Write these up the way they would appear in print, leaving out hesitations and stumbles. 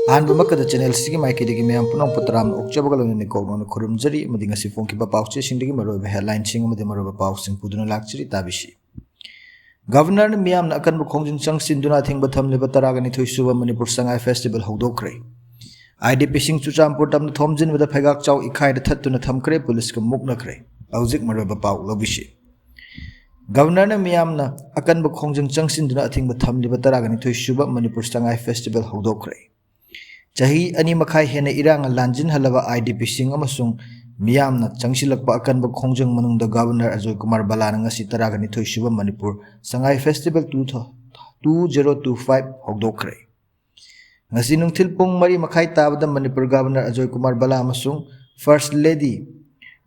Ahmad channel से माइकई ma'am पुनः पुतराम उच्चबगल कौन खुरमजरी फोंब पाचे हेडलाइन पाउसिंग पुदुना लाचरी ताबिसी गवर्नर मियाम अकन खोंजिन चंगसिंदुना थिंब थमलिब तरागनिथोई सुब मणिपुर संगाई फेस्टिवल हौदोखरे IDP सिंह चुचामपुर तम थोमजिन फैगाक चाउ इखाइद थत्तुना थमखरे पुलिस का मुकनखरे हौजिक मरोब पाउ लबिसी गवर्नर मियाम अकन खोंजिन चंगसिंदुना थिंब थमलिब तरागनिथोई सुब मणिपुर संगाई फेस्टिवल हौदोखरे चाही अनी मखाई हेन इरांग लांजिन हलबा IDP सिंह अमसुंग मियामना चंगसिलकपा अकनब खोंजंग मनुंग गवर्नर अजय कुमार बलाना ngasi तरागनिथोई सुब मणिपुर संगाई फेस्टिवल 2025 हौदोखरे ngasi nungthil pung mari makhai tabada Manipur governor Ajay Kumar Bhalla अमसुंग फर्स्ट लेडी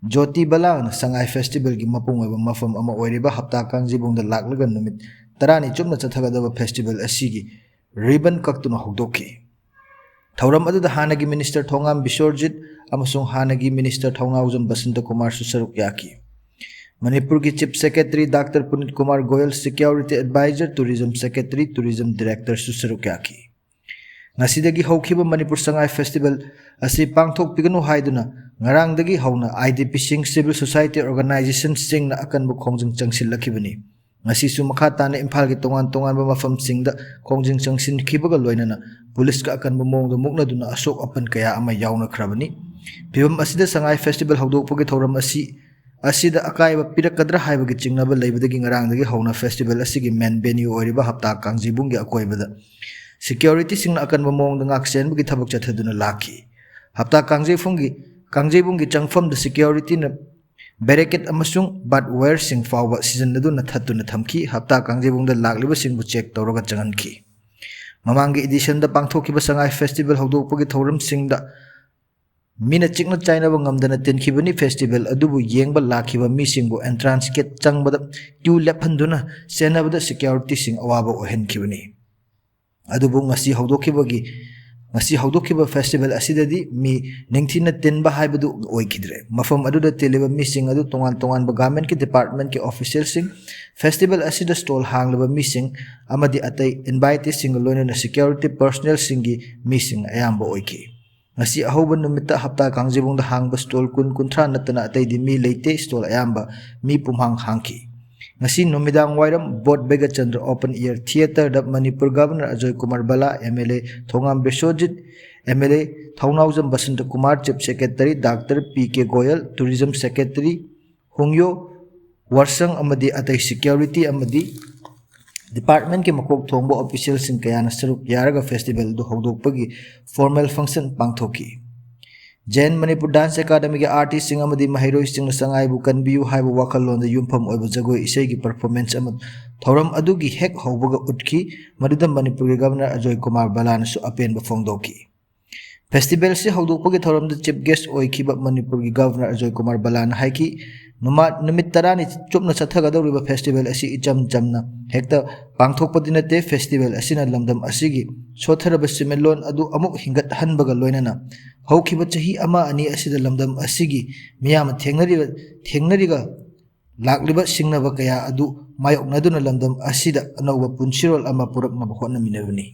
ज्योति बलाना संगाई फेस्टिवल की मपुंग ओइबा मफम अमा ओइरिबा हप्ता कांगजिबुंग दा लाक्लगा नुमित तरानी चुमना चथगदबा फेस्टिवल असिगी रिबन कक्तुना हौदोखि थौरम अदुदा हानगी मिनिस्टर थोंगाम बिश्वरजित अमसुंग हानगी मिनिस्टर थौनाउजम बसंत कुमार सुसरुक याकी मणिपुर की chief secretary doctor Puneet Kumar Goel security adviser tourism secretary tourism director सुसरुक याकी ngasi haukiba Manipur Sangai festival असी पांगथोक पिगनु हाइदुना ngarangdagi hauna IDP sing civil society organization sing na akanbu khongjing changsil lakhibani ngasi su makha tane imphal gi tongan tongan ba mafam sing da khongjing changsin khibaga loinana police का अकन मोंग मुकना दुना अशोक अपन कया अमा यावना खरबनी फिबम असिदा संगाई फेस्टिवल हौदोकपगे थौरम असिदा अकायबा पिरकद्रा हाइबगे चिंगनाबा लेबदगी ngaraangdagi हौना फेस्टिवल असिगी मेन वेन्यू ओरिबा हप्ता कांगजिबुंगी अकोइबदा सिक्योरिटी सिंग अकन मोंग ngaksenबगी थबक चथदुना लाखी हप्ता कांगजेबुंगी चंगफम द सिक्योरिटी न बैरिकेड अमसुंग बट वेयर सिंग फावबा सीजन दुना थत्तुना थमकी हप्ता कांगजेबुंग द लाखलिबा सिंगबु चेक तौरगा चंगनखी ममांगी एडिशन द पांगथोकिबा संगाई फेस्टिवल हौदोकपगी थौरम सिंग द मीना चिकना चाइनाबा ngamdana तिनखिबनी फेस्टिवल अदुबु येंगबा लाखिबा मिसिंगबु एंट्रांस गेट चंगबदा क्यू लेफनदुना सेनाबदा सिक्योरिटी सिंग अवाबा ओहनखिबनी अदुबु ngasi haudokiba festival asidadi mi ningthina tinba haibadu oikidre mafam aduda teliba missing adu tongan ba government ki department ki official sing festival asida stall hanglaba missing amadi atai invite sing loina security personnel singi missing ayamba oiki ngasi ahoba numita hapta kangjibung da hangba stall kunthra natana atai di mi leite stall ayamba mi pumhang hangki ngasi numidang wairam bot bega chandra open air theater da manipur governor Ajay Kumar Bhalla MLA Thongam Biswajit MLA Thounaojam Basanta Kumar chief secretary doctor PK Goel tourism secretary Hungyo Worshang अमदी अतै security अमदी department के मकोक थोंबो official सिंग कयाना सरुक यारगा festival दो हौदोकपगी formal function पांगथोकी JN Manipur dance academy के artist सिंग अमदी महिरोई सिंग संगाइबु कनबियु हाइबु वाखलोन द युमफम ओइबु जगोई इसे की परफॉर्मेंस अम थौरम अदुगी हेक हौबगा उठकी मदुदा मणिपुर के गवर्नर अजय कुमार बलान सु अपेन फोंदोकी फेस्टिवल से हौदोकपगी थौरम द चीफ गेस्ट ओइखिबा मणिपुर के गवर्नर अजय कुमार बलान हाइकी नुमित तरानी चुपना चथगदौरिबा फेस्टिवल असी इचम चमना हेक्ता पांगथोकपदि नते फेस्टिवल असिना लमदम असिगी सोथरब सिमेलोन अदु अमुक हिंगत हनबगा लोइनना हौखिबा चही अमा अनि असिदा लमदम असिगी मियाम थेंगनरिगा लाक्लिबा सिंगनबा कया अदु मायोकनदुना लमदम असिदा अनौबा पुनसिरोल अमा पुरकनबा होनमिनबनी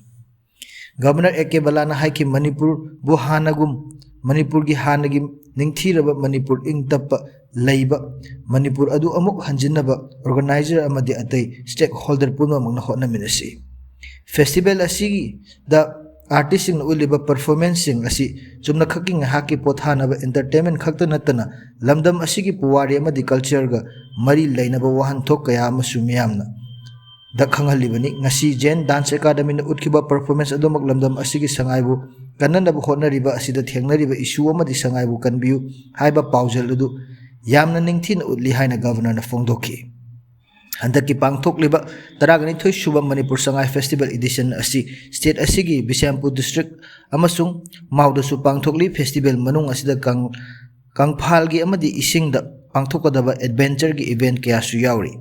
गवर्नर AK बलाना हाइकी मणिपुर बु हानगुम मणिपुर की हानगी निंगथीरबा मणिपुर इंगतप लैबा मणिपुर अदु अमुक हंजिनबा ऑर्गेनाइजर अमदि अतै स्टेक होल्डर पुनमंगना होनमिनसी फेस्टिवल असिगी द आर्टिस्ट सिंग उलिबा परफॉर्मेंस सिंग असी चुमना खकिंग हाकी पोथानबा एंटरटेनमेंट खक्त नतना लमदम असिगी पुवारी अमदि कल्चर गा मरी लैनबा वहानथोक कया अमसु मियामना द खंगहलिबनी ngasi जैन डांस अकादमी न उठखिबा परफॉर्मेंस अदोमक लमदम असिगी संगाइबु कन्ननबा होनरिबा असिदा थेंगनरिबा इशू अमदि संगाइबु कनबियु हाइबा पाउजल अदु यामना निंगथिन उली हाइना गवर्नर न फोंदोकी हंदकी पांगथोकलिबा तरागनिथोई सुब मणिपुर संगाई फेस्टिवल एडिशन असी स्टेट असिगी बिशेमपुर डिस्ट्रिक्ट अमसुंग माउदसु पांगथोकली फेस्टिवल मनुंग असिदा कंगफालगी अमदि इसिंगदा पांगथोकदबा एडवेंचर की इवेंट कयासु यावरी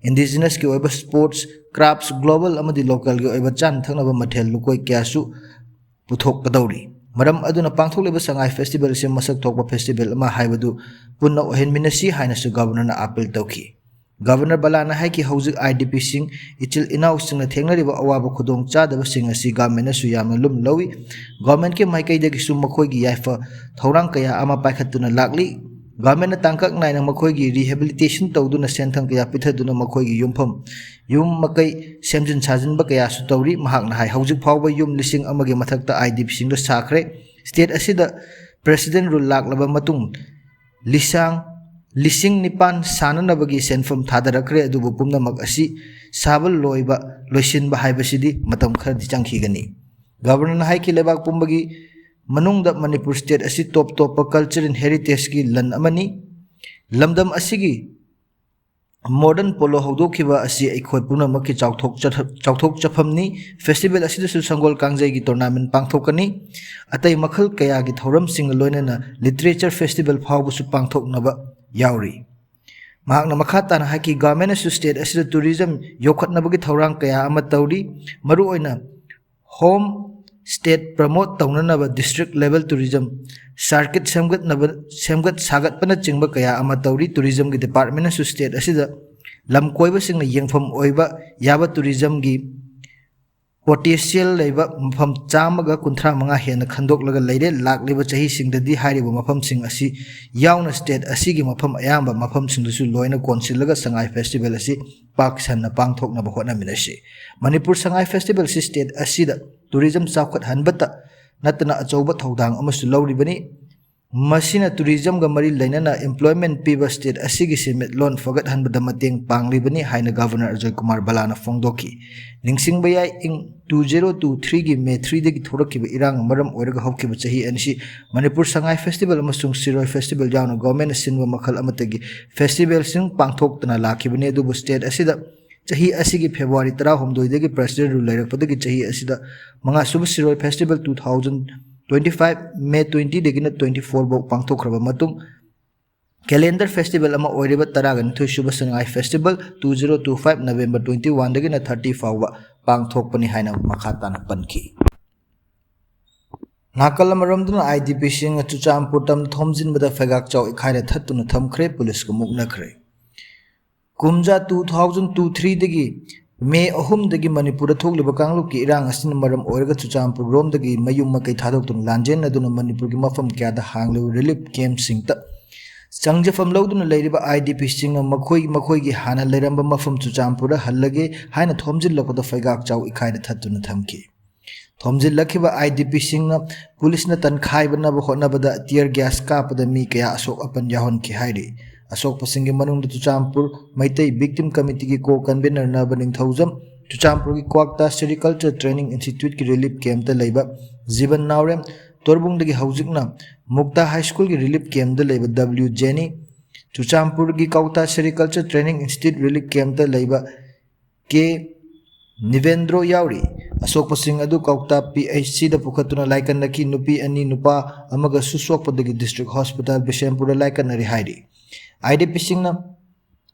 इंडिजिनस की ओइबा स्पोर्ट्स क्राफ्ट्स ग्लोबल अमदि लोकल की ओइबा चान थंगनबा मथेल लुकोय कयासु पुथोकदौरी मरम अदुना पांगथोकलिबा संगाई फेस्टिवल से मसक थोकबा फेस्टिवल अमा हाइबदु पुन्ना ओहेनमिनसी हाइनसु गवर्नर अपील तौखी Governor Balana haiki hauzik IDP sing ichil inau sing na thengnariba awaba khudong chadaba sing asi government su yamna lum lowi government ke maikai dagi su makhoi gi yaifa thorang kaya ama paikhatuna lakli government na tangkak naina makhoi gi rehabilitation tawduna senthang kaya pithaduna makhoi gi yum makai semjin sajin ba kaya su tawri mahak na hai hauzik phawba yum lising amage mathakta IDP sing do sakre state asida president rule laklaba matung lising nipan sananabagi senfam thadarakre adubu pumnamak asi sabal loisin ba haibasidi matam khar changkhigani governor haiki lebak pumbagi manungda Manipur state asi top culture and heritage ki lan amani lamdam asigi modern polo hodokhiba asi aikhoi punamak ki chauthok chaphamni festival asi su sangol kangjai gi tournament pangthokani atai makhal kaya gi thoram sing loinana literature festival phawbu su pangthoknaba yauri mahakna makhata na haki government su state asida tourism yokhatnabagi thorang kaya ama tawri maru oina home state promote tawnanaba district level tourism circuit semgat sagat pana chingba kaya ama tawri tourism gi department su state asida lam koiba singna yengfam oiba yaba tourism gi potential leiba mafam chamaga kunthra manga hena khandok leire lakliba chahi singdadi hariba mafam sing asi yauna state asigi mafam ayamba mafam singdusu loina council laga sangai festival asi paksan na pangthokna ba hotna minasi Manipur sangai festival si state asida tourism chawkhat hanbata natna achouba thodang amasu lawribani masina tourism ga mari lainana employment piba state asigi simit loan fagat hanbada mateng panglibani haina governor Ajay Kumar Balana fongdoki ningsing bayai ing 2023 gi May 3 dagi thorakiba irang maram oiraga hokkiba chahi anisi Manipur sangai festival amasung siroi festival jauna government sinwa makhal amatagi festival sing pangthoktana lakibani adubu state asida chahi asigi February 19 dagi president rule lairakpadagi chahi asida manga sub siroi festival 2025 May 20 dagina 24 bo pangthokraba matung calendar festival ama oiriba taragan thu shuba sangai festival 2025 November 21 dagina 30 fawba pangthokpani haina makhatana panki nakal maramduna IDP sing chuchampur tam thomjin bada fegak chaw ikhaire thattuna thamkhre police ko muknakre kumja 2023 dagi May 3 dagi Manipur thokliba kanglu ki irang asin maram oiraga chuchampur rom dagi mayum makai thadoktum lanjen aduna Manipur gi mafam kya da hanglu relief camp singta changjafam lawduna leiriba IDP singna makhoi gi hana leiramba mafam chuchampura hallage haina thomjil lakoda faigak chaw ikhaina thattuna thamki thomjil lakhiba IDP singna police na tankhai bana ba hona bada tear gas kapada mi kaya asok apan yahon ki hairi asok pasingi manungda chuchampur maitai victim committee ki co convener na baning thaujam chuchampur gi kwakta sericulture training institute ki relief camp ta leiba jiban naurem torbung dagi haujikna mukta high school ki relief camp da leiba W Jenny chuchampur gi kauta sericulture training institute relief camp da leiba K Nivendro yauri asok pasing adu kauta PHC da pukhatuna laikan naki nupi ani nupa amaga susok padagi district hospital Bishampura laikan nari hairi IDP singna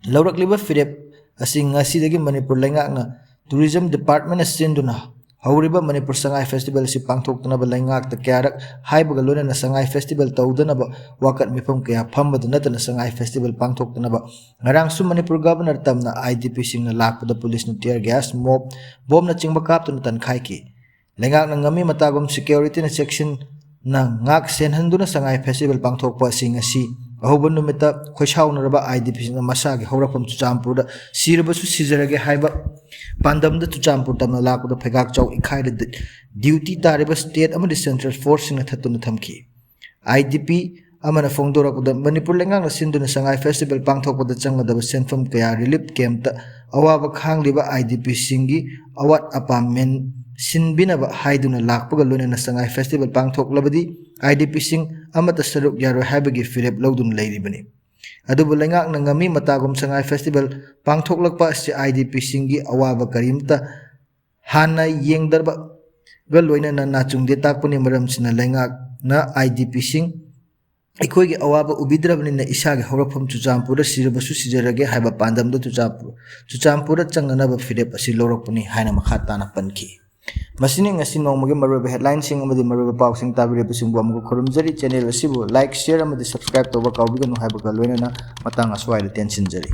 laurakliba firep asing ngasidagi Manipur laingakna tourism department asinduna hauriba Manipur sangai festival si pangthokna ba laingak ta kyarak haibaga lona na sangai festival tawdana ba wakat mifam kya phambada natana sangai festival pangthokna ba ngarang su Manipur governor tamna IDP singna lakpada police na tear gas bomb na chingba kaptuna tan khaiki laingak na ngami matagom security na section na ngak senhanduna sangai festival pangthokpa singasi ahoban numita khoishaunaraba IDP singna masagi horapam chuchampurda sirabasu sijarage haiba pandamda chuchampur tamna lakpada phegak chaw ikhaida duty tariba state amadi central force singna thatuna thamki IDP amana fongdorakda Manipur lengang sinduna sangai festival pangthokpada changadaba senfam kaya relief camp ta awaba khangliba IDP singi awat apamen sinbinaba haiduna lakpaga lona sangai festival pangthoklabadi IDP sing amata saruk yaro habagi firep lawdun leiribani adubu lengak na ngami matagom sangai festival pangthoklakpa si IDP singi awaba karimta hana yengdarba ga loina na nachungde takpani maram sina lengak na IDP sing ikhoigi awaba ubidrabani na isagi horafam chuchampura sirabasu sijarage haiba pandamda chuchampura changanaba firep asi lorokpani haina makhatana panki masini ngasi nongmage maruba headlines sing amadi maruba paw sing tabire bisingbu amgu khurumjari channel asibu like share amadi subscribe toba kawbiganu haiba loina na matang aswai tension jari